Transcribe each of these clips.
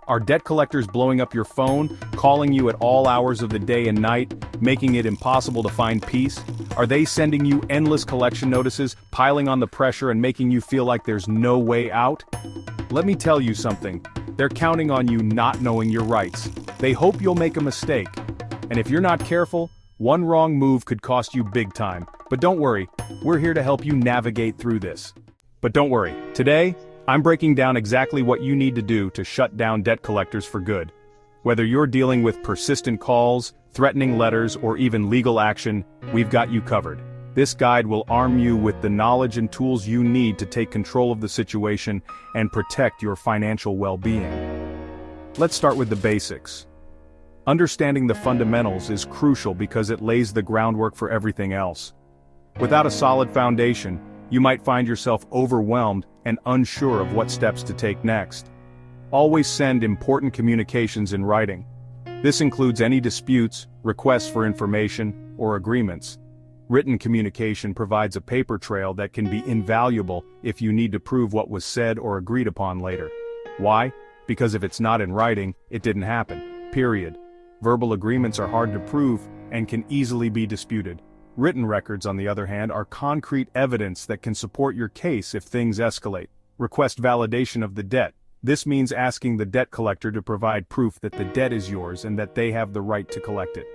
Are debt collectors blowing up your phone, calling you at all hours of the day and night, making it impossible to find peace? Are they sending you endless collection notices, piling on the pressure and making you feel like there's no way out? Let me tell you something. They're counting on you not knowing your rights. They hope you'll make a mistake. And if you're not careful, one wrong move could cost you big time. But don't worry, we're here to help you navigate through this. But don't worry, today, I'm breaking down exactly what you need to do to shut down debt collectors for good. Whether you're dealing with persistent calls, threatening letters, or even legal action, we've got you covered. This guide will arm you with the knowledge and tools you need to take control of the situation and protect your financial well-being. Let's start with the basics. Understanding the fundamentals is crucial because it lays the groundwork for everything else. Without a solid foundation, you might find yourself overwhelmed and unsure of what steps to take next. Always send important communications in writing. This includes any disputes, requests for information, or agreements. Written communication provides a paper trail that can be invaluable if you need to prove what was said or agreed upon later. Why? Because if it's not in writing, it didn't happen. Period. Verbal agreements are hard to prove and can easily be disputed. Written records, on the other hand, are concrete evidence that can support your case if things escalate. Request validation of the debt. This means asking the debt collector to provide proof that the debt is yours and that they have the right to collect it.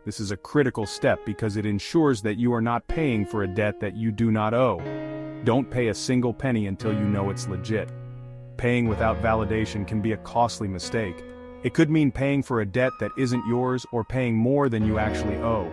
This is a critical step because it ensures that you are not paying for a debt that you do not owe. Don't pay a single penny until you know it's legit. Paying without validation can be a costly mistake. It could mean paying for a debt that isn't yours or paying more than you actually owe.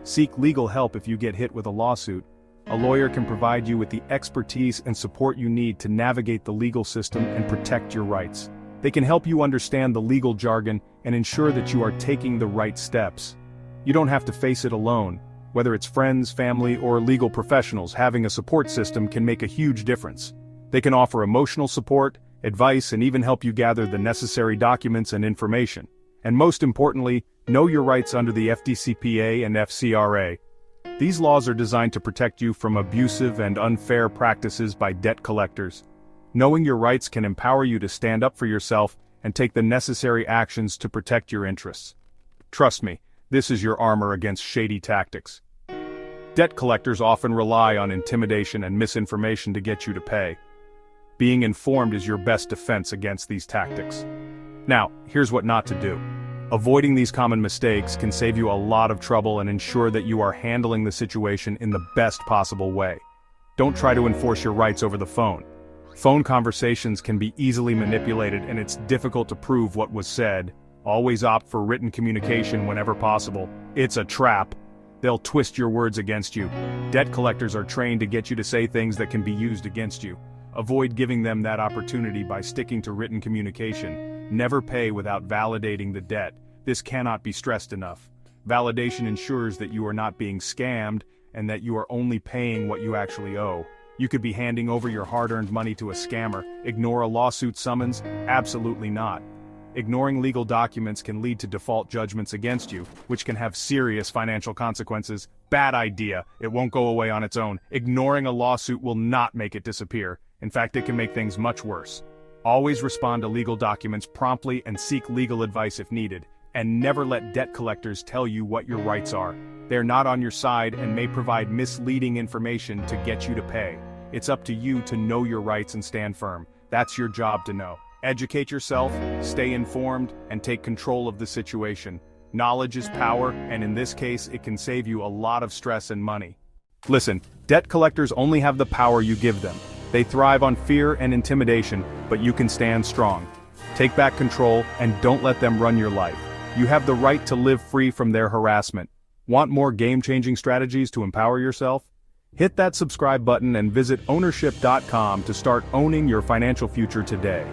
Seek legal help if you get hit with a lawsuit. A lawyer can provide you with the expertise and support you need to navigate the legal system and protect your rights. They can help you understand the legal jargon and ensure that you are taking the right steps. You don't have to face it alone. Whether it's friends, family, or legal professionals, having a support system can make a huge difference. They can offer emotional support, advice, and even help you gather the necessary documents and information. And most importantly, know your rights under the FDCPA and FCRA. These laws are designed to protect you from abusive and unfair practices by debt collectors. Knowing your rights can empower you to stand up for yourself and take the necessary actions to protect your interests. Trust me, this is your armor against shady tactics. Debt collectors often rely on intimidation and misinformation to get you to pay. Being informed is your best defense against these tactics. Now, here's what not to do. Avoiding these common mistakes can save you a lot of trouble and ensure that you are handling the situation in the best possible way. Don't try to enforce your rights over the phone. Phone conversations can be easily manipulated and it's difficult to prove what was said. Always opt for written communication whenever possible. It's a trap. They'll twist your words against you. Debt collectors are trained to get you to say things that can be used against you. Avoid giving them that opportunity by sticking to written communication. Never pay without validating the debt. This cannot be stressed enough. Validation ensures that you are not being scammed and that you are only paying what you actually owe. You could be handing over your hard-earned money to a scammer. Ignore a lawsuit summons? Absolutely not. Ignoring legal documents can lead to default judgments against you, which can have serious financial consequences. Bad idea. It won't go away on its own. Ignoring a lawsuit will not make it disappear. In fact, it can make things much worse. Always respond to legal documents promptly and seek legal advice if needed. And never let debt collectors tell you what your rights are. They're not on your side and may provide misleading information to get you to pay. It's up to you to know your rights and stand firm. That's your job to know. Educate yourself, stay informed, and take control of the situation. Knowledge is power, and in this case, it can save you a lot of stress and money. Listen, debt collectors only have the power you give them. They thrive on fear and intimidation, but you can stand strong. Take back control and don't let them run your life. You have the right to live free from their harassment. Want more game-changing strategies to empower yourself? Hit that subscribe button and visit Ownurship.com to start owning your financial future today.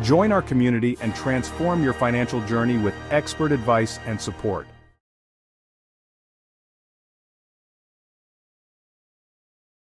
Join our community and transform your financial journey with expert advice and support.